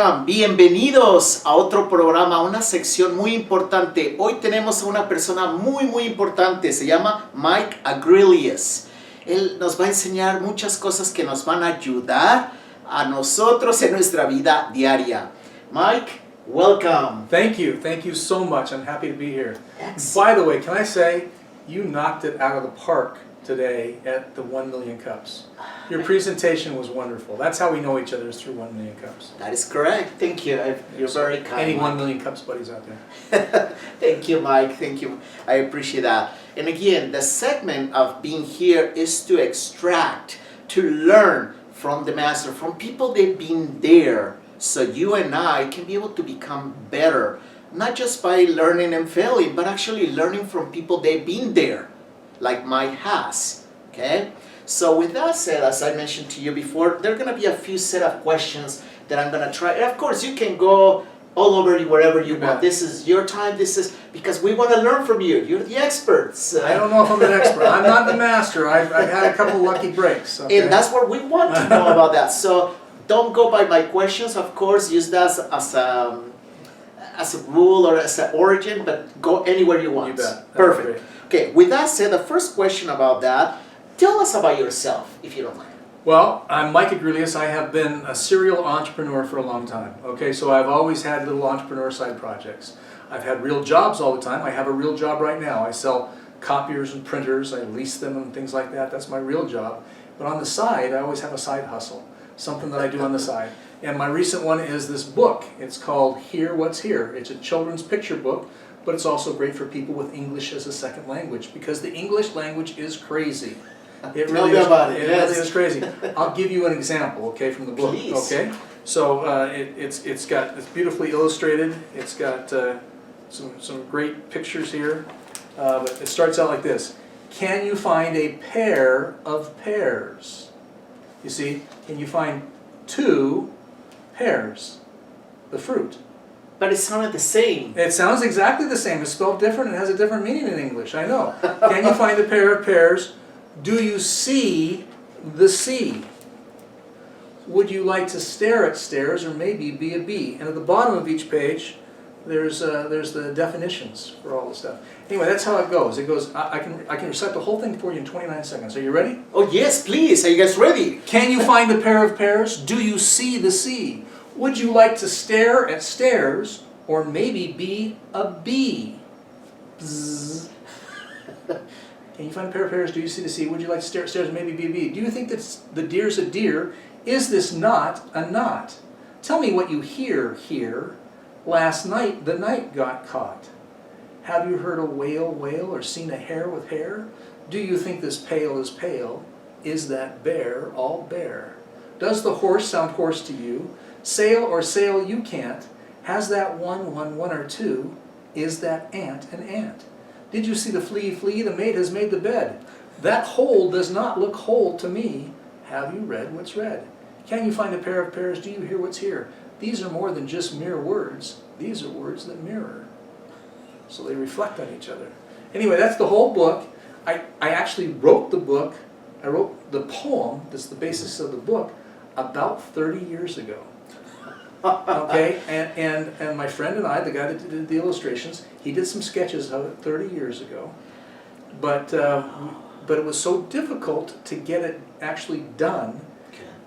welcome, bienvenidos a otro programa, una sección muy importante. Hoy tenemos a una persona muy importante, se llama Mike Agrelius. Él nos va a enseñar muchas cosas que nos van a ayudar a nosotros en nuestra vida diaria. Mike, welcome. Thank you so much. I'm happy to be here. Excellent. By the way, can I say, you knocked it out of the park today at the 1 Million Cups. Your presentation was wonderful. That's how we know each other, is through 1 Million Cups. That is correct. Thank you. You're very kind. Any Mike. 1 Million Cups buddies out there? Thank you, Mike. Thank you. I appreciate that. And again, the segment of being here is to extract, to learn from the master, from people that have been there, so you and I can be able to become better, not just by learning and failing, but actually learning from people that have been there, like Mike has. Okay? So with that said, as I mentioned to you before, there are going to be a few set of questions that I'm going to try. And of course, you can go all over wherever you want. This is your time. This is because we want to learn from you. You're the experts. I don't know if I'm an expert. I'm not the master. I've had a couple lucky breaks. Okay? And that's what we want to know about that. So don't go by my questions. Of course, use that as a rule or as an origin, but go anywhere you want. You bet. Perfect. Okay, with that said, the first question about that, tell us about yourself, if you don't mind. Well, I'm Mike Agrelius. I have been a serial entrepreneur for a long time. Okay, so I've always had little entrepreneur side projects. I've had real jobs all the time. I have a real job right now. I sell copiers and printers. I lease them and things like that. That's my real job. But on the side, I always have a side hustle, something that I do on the side. And my recent one is this book. It's called Hear What's Here. It's a children's picture book, but it's also great for people with English as a second language, because the English language is crazy. It really is. It really is crazy. I'll give you an example, okay, from the book. Please. Okay, so it's beautifully illustrated. It's got some great pictures here, but it starts out like this: can you find a pair of pears? You see, can you find 2 pears, the fruit? But it sounded the same. It sounds exactly the same. It's spelled different and has a different meaning in English. I know. Can you find a pair of pears? Do you see the sea? Would you like to stare at stairs or maybe be a bee? And at the bottom of each page, there's the definitions for all the stuff. Anyway, that's how it goes. It goes. I can recite the whole thing for you in 29 seconds. Are you ready? Oh yes, please. Are you guys ready? Can you find a pair of pears? Do you see the sea? Would you like to stare at stairs or maybe be a bee? Bzz. Can you find a pair of pears? Do you see the sea? Would you like to stare at stairs or maybe be a bee? Do you think that the deer's a deer? Is this not a knot? Tell me what you hear here. Last night the night got caught. Have you heard a whale wail or seen a hare with hair? Do you think this pail is pale? Is that bear all bare? Does the horse sound hoarse to you? Sail or sail you can't. Has that one or two? Is that ant an ant? Did you see the flea flee? The maid has made the bed. That hole does not look whole to me. Have you read what's read? Can you find a pair of pears? Do you hear what's here? These are more than just mere words. These are words that mirror. So they reflect on each other. Anyway, that's the whole book. I actually wrote the book. I wrote the poem that's the basis of the book about 30 years ago. Okay, and my friend and I, the guy that did the illustrations, he did some sketches of it 30 years ago, but it was so difficult to get it actually done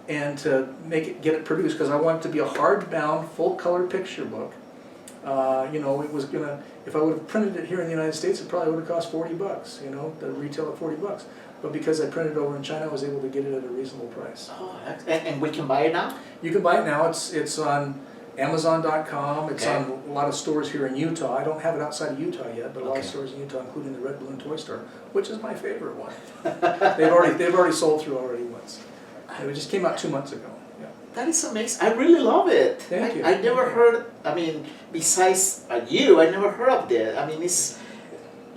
and to get it produced, because I wanted it to be a hardbound, full-color picture book. You know, it was gonna, if I would have printed it here in the United States, it probably would have cost $40. You know, the retail at $40. But because I printed it over in China, I was able to get it at a reasonable price. Oh, and we can buy it now? You can buy it now. It's on Amazon.com. It's on a lot of stores here in Utah. I don't have it outside of Utah yet, but a lot of stores in Utah, including the Red Balloon Toy Store, which is my favorite one. they've already sold through already once. It just came out 2 months ago. Yeah. That is amazing. I really love it. Thank you. I never heard. I mean, besides you, I never heard of that. I mean, it's.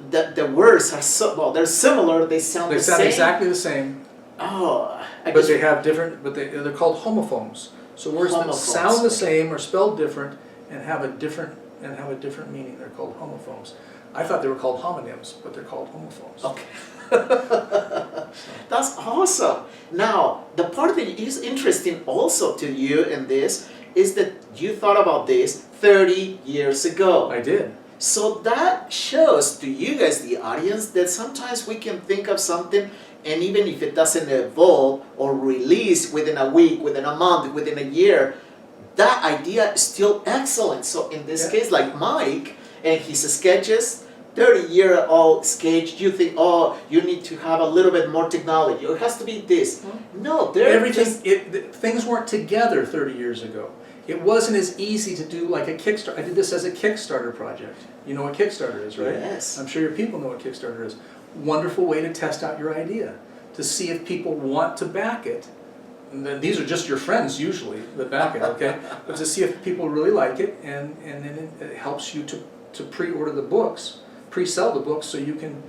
The words are so, well, they're similar, they sound the same. They sound exactly the same. Oh. But they have different, they're called homophones. So words that sound the same are spelled different and have a different meaning. They're called homophones. I thought they were called homonyms, but they're called homophones. Okay. That's awesome. Now, the part that is interesting also to you in this is that you thought about this 30 years ago. I did. So that shows to you guys, the audience, that sometimes we can think of something, and even if it doesn't evolve or release within a week, within a month, within a year, that idea is still excellent. So in this case, like Mike and his sketches, 30-year-old sketch, you think, oh, you need to have a little bit more technology, or it has to be this. No, Things weren't together 30 years ago. It wasn't as easy to do like a Kickstarter. I did this as a Kickstarter project. You know what Kickstarter is, right? Yes. I'm sure your people know what Kickstarter is. Wonderful way to test out your idea, to see if people want to back it. And then these are just your friends usually that back it, okay? But to see if people really like it, and then it helps you to pre-order the books, pre-sell the books, so you can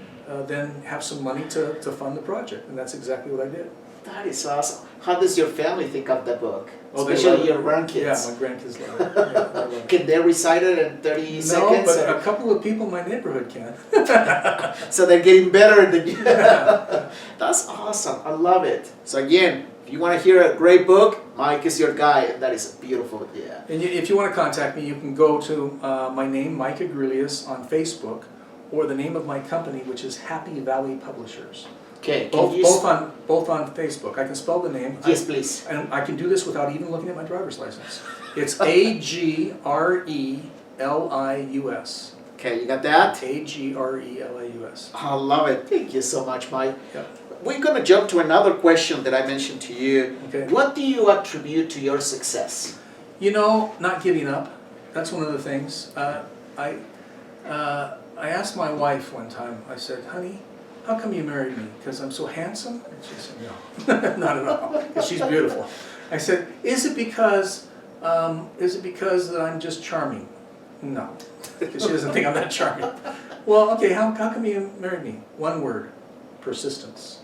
then have some money to fund the project. And that's exactly what I did. That is awesome. How does your family think of the book? Oh, Especially your grandkids. Yeah, my grandkids love it. Yeah, they love it. Can they recite it in 30 seconds? No, but a couple of people in my neighborhood can. So they're getting better than you. Yeah. That's awesome. I love it. So again, if you want to hear a great book, Mike is your guy. And that is beautiful. Yeah. And if you want to contact me, you can go to my name, Mike Agrelius, on Facebook, or the name of my company, which is Happy Valley Publishers. Okay. Both on Facebook. I can spell the name. Yes, please. And I can do this without even looking at my driver's license. It's Agrelius. Okay, you got that? Agrelius. I love it. Thank you so much, Mike. Yep. We're going to jump to another question that I mentioned to you. Okay. What do you attribute to your success? You know, not giving up. That's one of the things. I asked my wife one time, I said, honey, how come you married me? Because I'm so handsome? And she said, no, not at all, because she's beautiful. I said, is it because that I'm just charming? No, because she doesn't think I'm that charming. Well, okay, how come you married me? One word, persistence.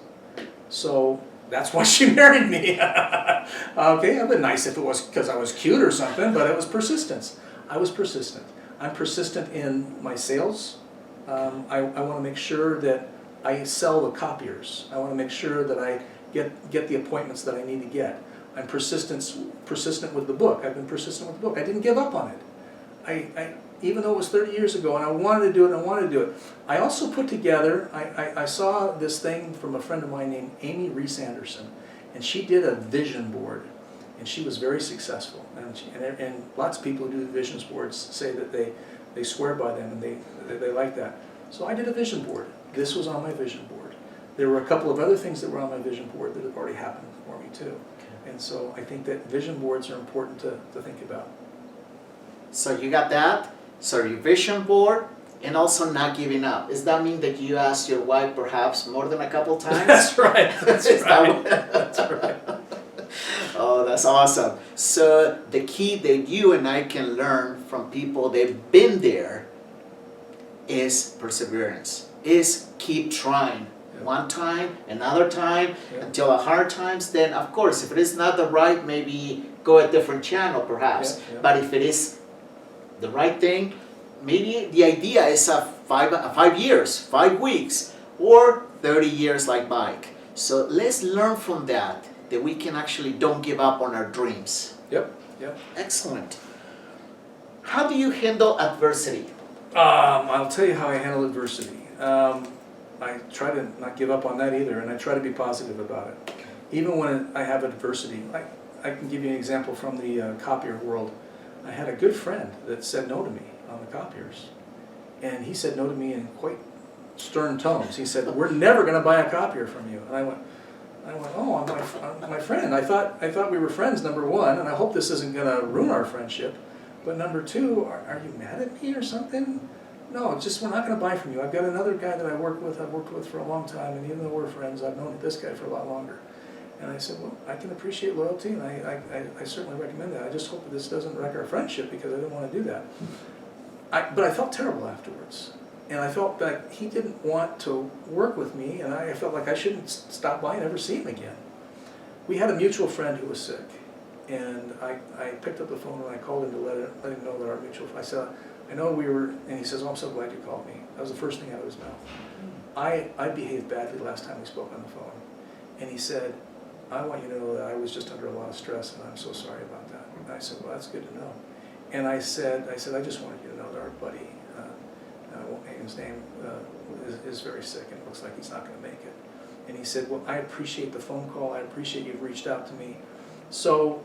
So that's why she married me. Okay, it would be nice if it was because I was cute or something, but it was persistence. I was persistent. I'm persistent in my sales. I want to make sure that I sell the copiers. I want to make sure that I get the appointments that I need to get. I'm persistent with the book. I've been persistent with the book. I didn't give up on it. I even though it was 30 years ago and I wanted to do it and I wanted to do it. I also put together, I saw this thing from a friend of mine named Amy Reese Anderson, and she did a vision board, and she was very successful. And lots of people who do the vision boards say that they swear by them and they like that. So I did a vision board. This was on my vision board. There were a couple of other things that were on my vision board that have already happened for me too. And so I think that vision boards are important to think about. So you got that. So your vision board, and also not giving up. Does that mean that you asked your wife perhaps more than a couple times? That's right. That's right. That's right. Oh, that's awesome. So the key that you and I can learn from people that've been there is perseverance, is keep trying. Yeah. One time, another time, Yeah. until the hard times, then of course, if it is not the right, maybe go a different channel perhaps. Yeah, yeah. But if it is the right thing, maybe the idea is 5 years, 5 weeks, or 30 years like Mike. So let's learn from that we can actually don't give up on our dreams. Yep. Yep. Excellent. How do you handle adversity? I'll tell you how I handle adversity. I try to not give up on that either, and I try to be positive about it. Even when I have adversity, I can give you an example from the copier world. I had a good friend that said no to me on the copiers. And he said no to me in quite stern tones. He said, "We're never going to buy a copier from you." And I went, "Oh, I'm my friend. I thought we were friends, number one, and I hope this isn't going to ruin our friendship. But number two, are you mad at me or something? No, it's just we're not going to buy from you. I've got another guy that I've worked with for a long time, and even though we're friends, I've known this guy for a lot longer." And I said, "Well, I can appreciate loyalty, and I certainly recommend that. I just hope that this doesn't wreck our friendship, because I didn't want to do that." But I felt terrible afterwards. And I felt like he didn't want to work with me, and I felt like I shouldn't stop by and ever see him again. We had a mutual friend who was sick, and I picked up the phone and I called him to let him know that our mutual friend, I said, "I know we were," and he says, "Oh, I'm so glad you called me." That was the first thing out of his mouth. I behaved badly last time we spoke on the phone. And he said, "I want you to know that I was just under a lot of stress, and I'm so sorry about that." I said, well, that's good to know. And I said, I just wanted you to know that our buddy, I won't name his name, is very sick and it looks like he's not going to make it. And he said, well, I appreciate the phone call. I appreciate you've reached out to me. So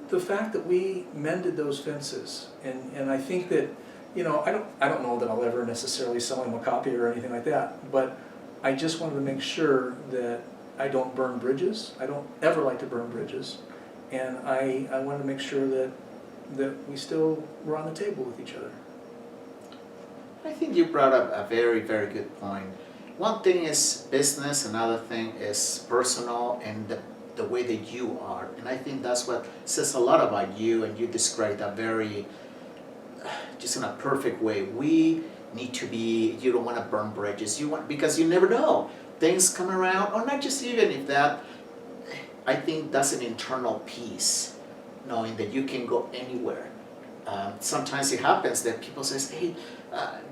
the fact that we mended those fences, and I think that, you know, I don't know that I'll ever necessarily sell him a copy or anything like that, but I just wanted to make sure that I don't burn bridges. I don't ever like to burn bridges. And I wanted to make sure that we still were on the table with each other. I think you brought up a very, very good point. One thing is business, another thing is personal and the way that you are. And I think that's what says a lot about you, and you described that very, just in a perfect way. We need to be, you don't want to burn bridges, because you never know. Things come around, or not just even if that, I think that's an internal peace, knowing that you can go anywhere. Sometimes it happens that people say, hey,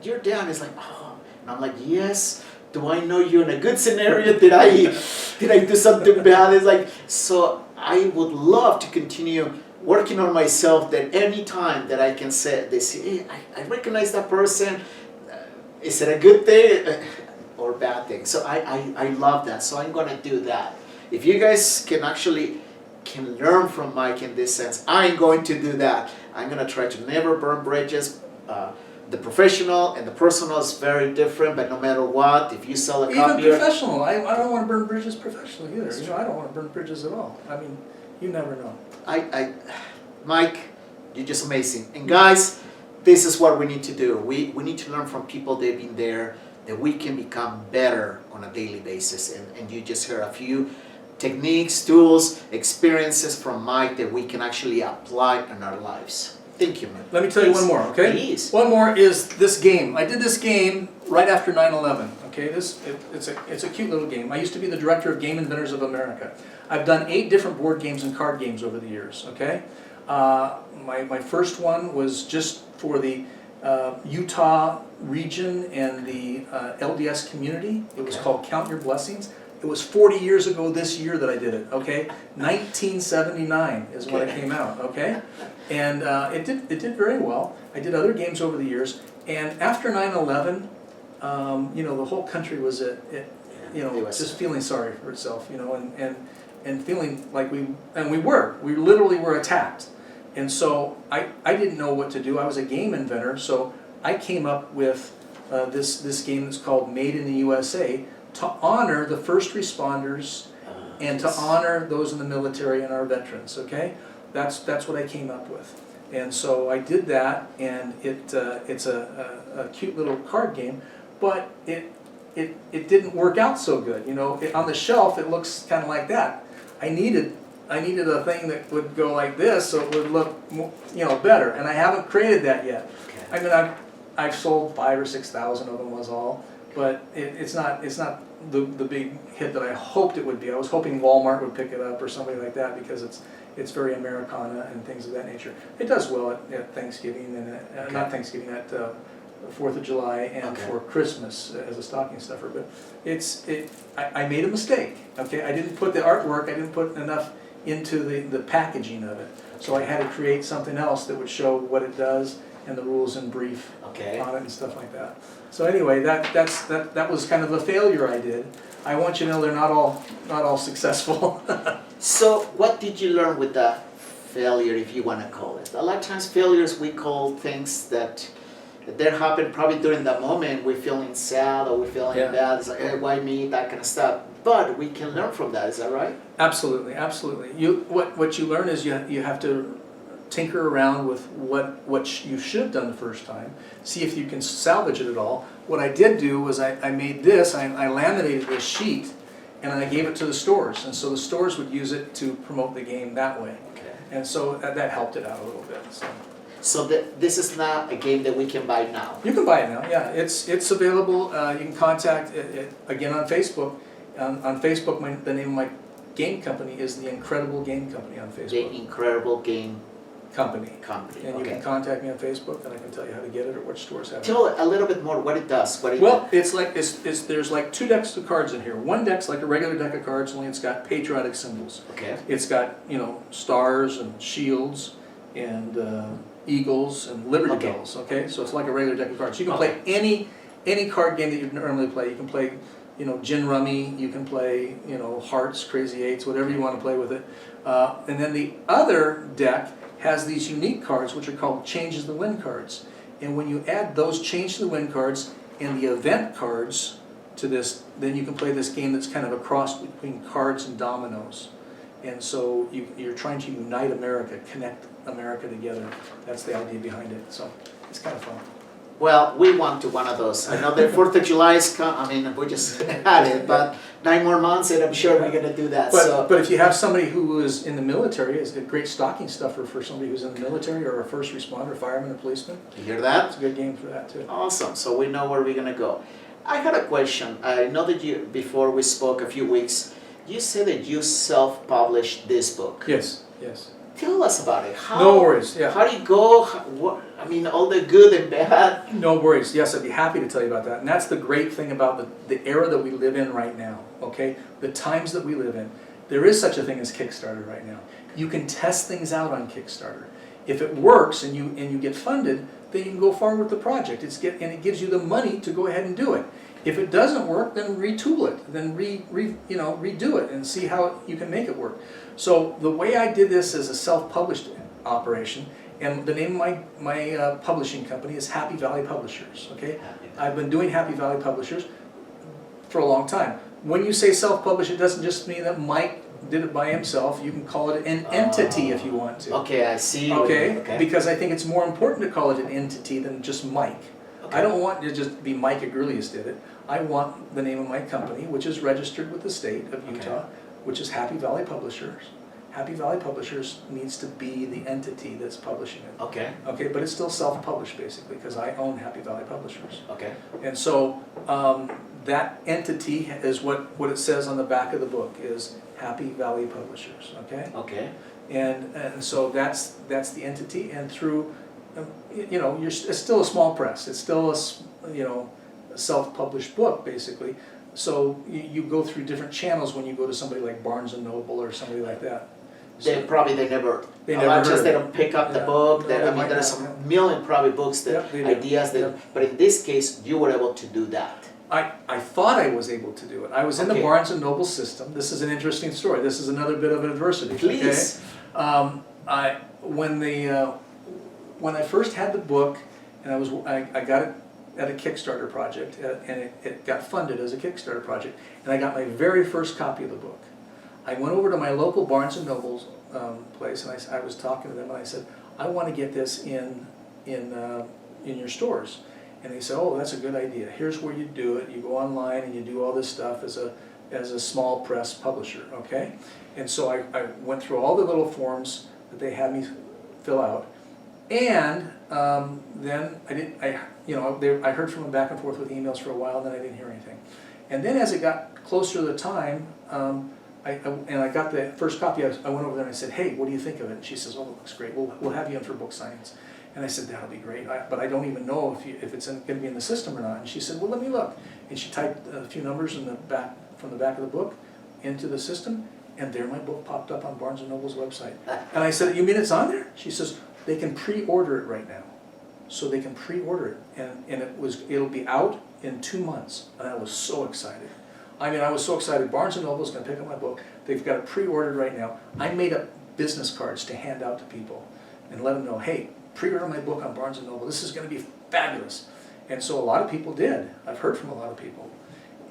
you're down. It's like, oh, and I'm like, yes. Do I know you're in a good scenario? Did I do something bad? It's like, so I would love to continue working on myself, that any time that I can say, they say, hey, I recognize that person. Is it a good thing or bad thing? So I love that. So I'm going to do that. If you guys can learn from Mike in this sense, I'm going to do that. I'm going to try to never burn bridges. The professional and the personal is very different, but no matter what, if you sell a copy... Even professional. I don't want to burn bridges professionally either. You know, I don't want to burn bridges at all. I mean, you never know. Mike, you're just amazing. And guys, this is what we need to do. We need to learn from people that have been there, that we can become better on a daily basis. And you just heard a few techniques, tools, experiences from Mike that we can actually apply in our lives. Thank you, man. Let me tell you one more, okay? Please. One more is this game. I did this game right after 9/11. Okay, it's a cute little game. I used to be the director of Game Inventors of America. I've done 8 different board games and card games over the years. Okay, my first one was just for the Utah region and the LDS community. It was called Count Your Blessings. It was 40 years ago this year that I did it, okay? 1979 is when it came out, okay? And it did very well. I did other games over the years. And after 9/11, you know, the whole country was just feeling sorry for itself, you know, and feeling like we literally were attacked. And so I didn't know what to do. I was a game inventor, so I came up with this game that's called Made in the USA, to honor the first responders and to honor those in the military and our veterans, okay? That's what I came up with. And so I did that, and it's a cute little card game, but it didn't work out so good. You know, on the shelf it looks kind of like that. I needed a thing that would go like this so it would look, you know, better, and I haven't created that yet. I mean, I've sold 5,000 or 6,000 of them was all. But it's not the big hit that I hoped it would be. I was hoping Walmart would pick it up or somebody like that, because it's very Americana and things of that nature. It does well at Thanksgiving and not Thanksgiving, at 4th of July and for Christmas as a stocking stuffer. But I made a mistake. Okay, I didn't put the artwork. I didn't put enough into the packaging of it. So I had to create something else that would show what it does and the rules in brief on it and stuff like that. So anyway, that was kind of a failure I did. I want you to know they're not all successful. So what did you learn with that failure, if you want to call it? A lot of times failures we call things that happen probably during that moment. We're feeling sad or we're feeling bad. It's like, hey, why me? That kind of stuff. But we can learn from that. Is that right? Absolutely, absolutely. What you learn is you have to tinker around with what you should have done the first time, see if you can salvage it at all. What I did do was I made this, I laminated this sheet, and I gave it to the stores, and so the stores would use it to promote the game that way. Okay. And so that helped it out a little bit. So this is not a game that we can buy now? You can buy it now, yeah. It's available. You can contact it again on Facebook. On Facebook, the name of my game company is The Incredible Game Company on Facebook. The Incredible Game Company. And you can contact me on Facebook, and I can tell you how to get it or which stores have it. Tell a little bit more what it does. It's like there's like 2 decks of cards in here. One deck's like a regular deck of cards, only it's got patriotic symbols. Okay. It's got, you know, stars and shields and Eagles and Liberty Okay. Bells. Okay, so it's like a regular deck of cards. You can Okay. play any card game that you normally play. You can play, gin rummy. You can play, hearts, crazy eights, whatever you want to play with it. And then the other deck has these unique cards, which are called Changes the Wind cards. And when you add those Change the Wind cards and the event cards to this, then you can play this game that's kind of a cross between cards and dominoes. And so you're trying to unite America, connect America together. That's the idea behind it. So it's kind of fun. Well, we want to one of those. I know the 4th of July is we just had it, but 9 more months and I'm sure we're going to do that. But if you have somebody who is in the military, it's a great stocking stuffer for somebody who's in the military or a first responder, fireman, or policeman. You hear that? It's a good game for that too. Awesome. So we know where we're going to go. I had a question. I know that before we spoke a few weeks, you said that you self-published this book. Yes. Tell us about it. No worries. Yeah. How do you go? All the good and bad. No worries. Yes, I'd be happy to tell you about that. And that's the great thing about the era that we live in right now, okay? The times that we live in. There is such a thing as Kickstarter right now. You can test things out on Kickstarter. If it works and you get funded, then you can go forward with the project. And it gives you the money to go ahead and do it. If it doesn't work, then retool it. Then redo it and see how you can make it work. So the way I did this as a self-published operation, and the name of my publishing company is Happy Valley Publishers. Okay, I've been doing Happy Valley Publishers for a long time. When you say self-publish, it doesn't just mean that Mike did it by himself. You can call it an entity if you want to. Okay, I see. Okay, because I think it's more important to call it an entity than just Mike. Okay. I don't want to just be Mike Agrelius did it. I want the name of my company, which is registered with the state of Utah, which is Happy Valley Publishers. Happy Valley Publishers needs to be the entity that's publishing it. Okay. Okay, but it's still self-published basically because I own Happy Valley Publishers. Okay. And so that entity is what it says on the back of the book is Happy Valley Publishers. Okay. Okay. And so that's the entity, and through it's still a small press. It's still a self-published book basically. So you go through different channels when you go to somebody like Barnes and Noble or somebody like that. They never heard they don't pick up the book. There's a million probably books that ideas that, but in this case you were able to do that. I thought I was able to do it. I was in the Barnes and Noble system. This is an interesting story. This is another bit of adversity. Please. Okay? When I first had the book, and I got it at a Kickstarter project, and it got funded as a Kickstarter project, and I got my very first copy of the book. I went over to my local Barnes and Noble's place, and I was talking to them, and I said, I want to get this in your stores. And they said, oh, that's a good idea. Here's where you do it. You go online and you do all this stuff as a small press publisher, okay? And so I went through all the little forms that they had me fill out, and then I heard from them back and forth with emails for a while, and then I didn't hear anything. And then as it got closer to the time, I got the first copy, I went over there and I said, hey, what do you think of it? And she says, oh, it looks great. We'll have you in for book signings. And I said, that'll be great, but I don't even know if it's going to be in the system or not. And she said, well, let me look. And she typed a few numbers from the back of the book into the system, and there my book popped up on Barnes & Noble's website. And I said, you mean it's on there? She says, they can pre-order it right now. So they can pre-order it, and it'll be out in 2 months. And I was so excited. I mean, I was so excited. Barnes & Noble's going to pick up my book. They've got it pre-ordered right now. I made up business cards to hand out to people and let them know, hey, pre-order my book on Barnes & Noble. This is going to be fabulous. And so a lot of people did. I've heard from a lot of people.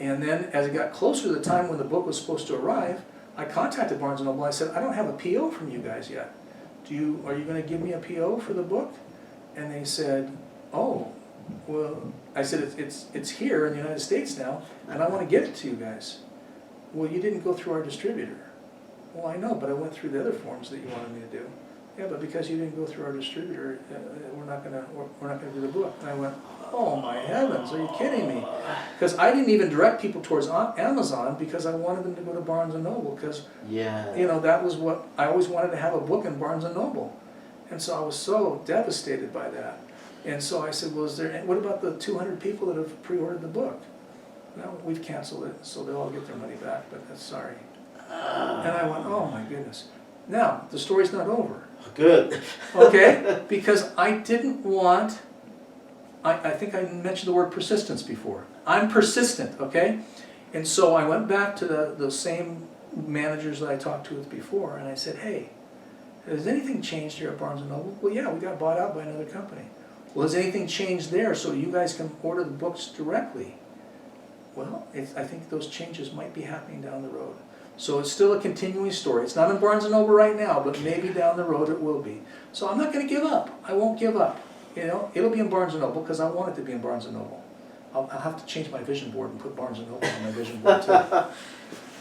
And then as it got closer to the time when the book was supposed to arrive, I contacted Barnes & Noble. I said, I don't have a PO from you guys yet. Are you going to give me a PO for the book? And they said, oh, well, I said, it's here in the United States now, and I want to get it to you guys. Well, you didn't go through our distributor. Well, I know, but I went through the other forms that you wanted me to do. Yeah, but because you didn't go through our distributor, we're not gonna do the book. And I went, oh my heavens, are you kidding me? Because I didn't even direct people towards Amazon because I wanted them to go to Barnes & Noble because that was what I always wanted to have, a book in Barnes & Noble. And so I was so devastated by that. And so I said, well, what about the 200 people that have pre-ordered the book? No, we've canceled it, so they'll all get their money back, but that's sorry. And I went, oh my goodness. Now, the story's not over. Good. Okay? Because I didn't want, I think I mentioned the word persistence before. I'm persistent, okay? And so I went back to the same managers that I talked to with before, and I said, hey, has anything changed here at Barnes & Noble? Well, yeah, we got bought out by another company. Well, has anything changed there so you guys can order the books directly? Well, I think those changes might be happening down the road. So it's still a continuing story. It's not in Barnes & Noble right now, but maybe down the road it will be. So I'm not going to give up. I won't give up. You know, it'll be in Barnes & Noble because I want it to be in Barnes & Noble. I'll have to change my vision board and put Barnes & Noble on my vision board too.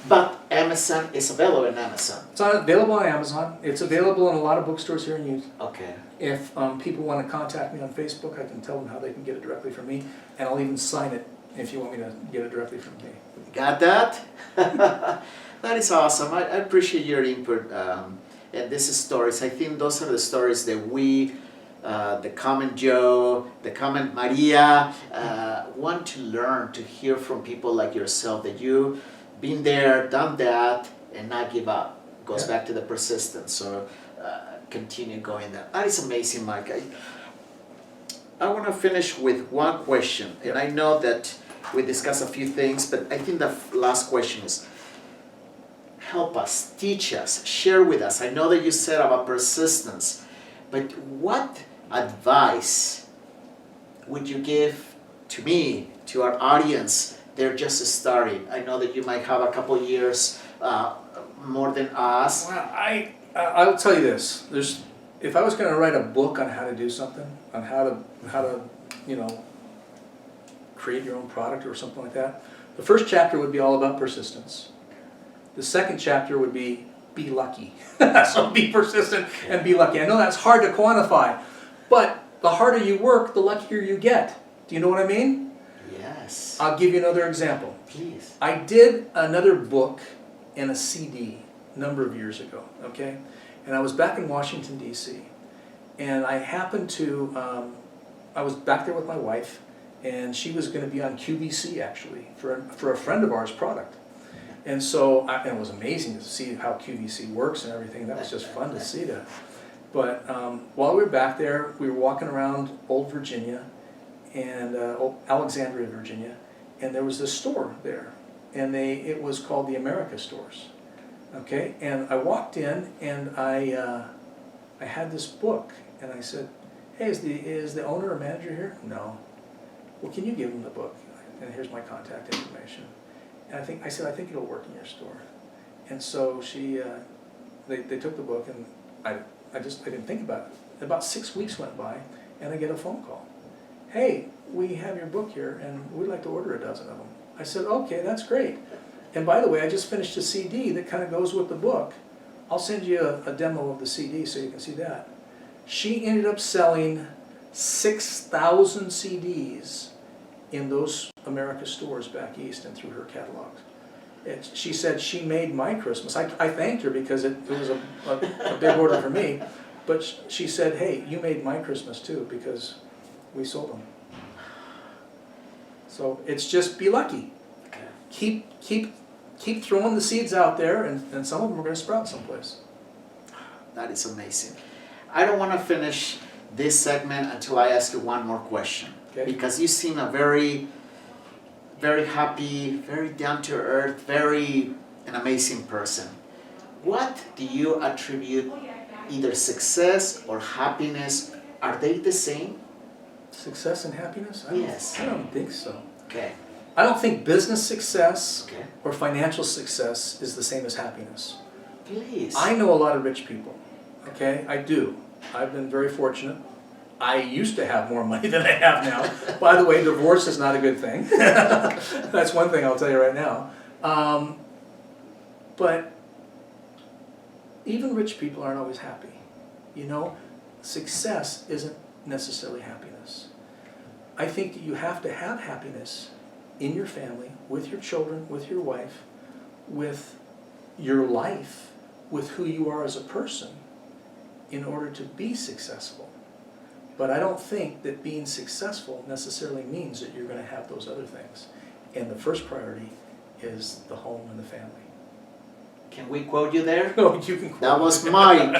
But Amazon is available in Amazon. It's available on Amazon. It's available in a lot of bookstores here in Utah. Okay. If people want to contact me on Facebook, I can tell them how they can get it directly from me, and I'll even sign it if you want me to get it directly from me. Got that? That is awesome. I appreciate your input and these stories. I think those are the stories that we, the common Joe, the common Maria, want to learn, to hear from people like yourself, that you've been there, done that, and not give up. Goes back to the persistence. So continue going there. That is amazing, Mike. I want to finish with one question, and I know that we discussed a few things, but I think the last question is, help us, teach us, share with us. I know that you said about persistence, but what advice would you give to me, to our audience? They're just starting. I know that you might have a couple years more than us. Well, I'll tell you this. If I was going to write a book on how to do something, on how to create your own product or something like that, the first chapter would be all about persistence. The second chapter would be lucky. So be persistent and be lucky. I know that's hard to quantify, but the harder you work, the luckier you get. Do you know what I mean? Yes. I'll give you another example. Please. I did another book and a CD a number of years ago, okay? And I was back in Washington, D.C. And I happened to, I was back there with my wife, and she was going to be on QVC, actually, for a friend of ours' product. And so, and it was amazing to see how QVC works and everything. That was just fun to see that. But while we were back there, we were walking around Old Virginia, and Alexandria, Virginia, and there was this store there. And it was called the America Stores. Okay, and I walked in, and I had this book, and I said, hey, is the owner or manager here? No. Well, can you give him the book? And here's my contact information. And I said, I think it'll work in your store. And so they took the book, and I didn't think about it. About 6 weeks went by, and I get a phone call. Hey, we have your book here, and we'd like to order a dozen of them. I said, okay, that's great. And by the way, I just finished a CD that kind of goes with the book. I'll send you a demo of the CD so you can see that. She ended up selling 6,000 CDs in those America stores back east and through her catalogs. She said she made my Christmas. I thanked her because it was a big order for me. But she said, hey, you made my Christmas too because we sold them. So it's just be lucky. Keep throwing the seeds out there, and some of them are going to sprout someplace. That is amazing. I don't want to finish this segment until I ask you one more question. Okay. Because you seem a very, very happy, very down-to-earth, an amazing person. What do you attribute either success or happiness? Are they the same? Success and happiness? Yes. I don't think so. Okay. I don't think business success or financial success is the same as happiness. Please. I know a lot of rich people, okay? I do. I've been very fortunate. I used to have more money than I have now. By the way, divorce is not a good thing. That's one thing I'll tell you right now. But even rich people aren't always happy. You know, success isn't necessarily happiness. I think that you have to have happiness in your family, with your children, with your wife, with your life, with who you are as a person, in order to be successful. But I don't think that being successful necessarily means that you're going to have those other things. And the first priority is the home and the family. Can we quote you there? No, you can quote That was Mike.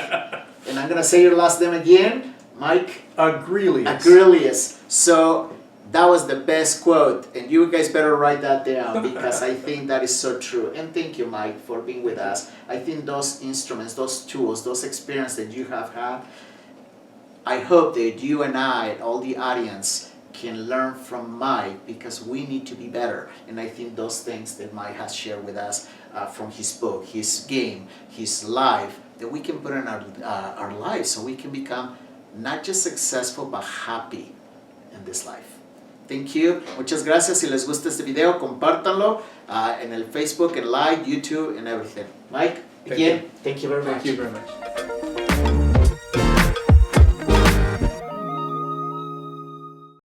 And I'm gonna say your last name again. Mike Agrelius. Agrelius. So that was the best quote, and you guys better write that down because I think that is so true. And thank you, Mike, for being with us. I think those instruments, those tools, those experiences that you have had, I hope that you and I, all the audience, can learn from Mike because we need to be better. And I think those things that Mike has shared with us from his book, his game, his life, that we can put in our lives so we can become not just successful but happy in this life. Thank you. Muchas gracias. Si les gusta este video, compártanlo en el Facebook, en Live, YouTube, and everything. Mike, again, thank you very much. Thank you very much.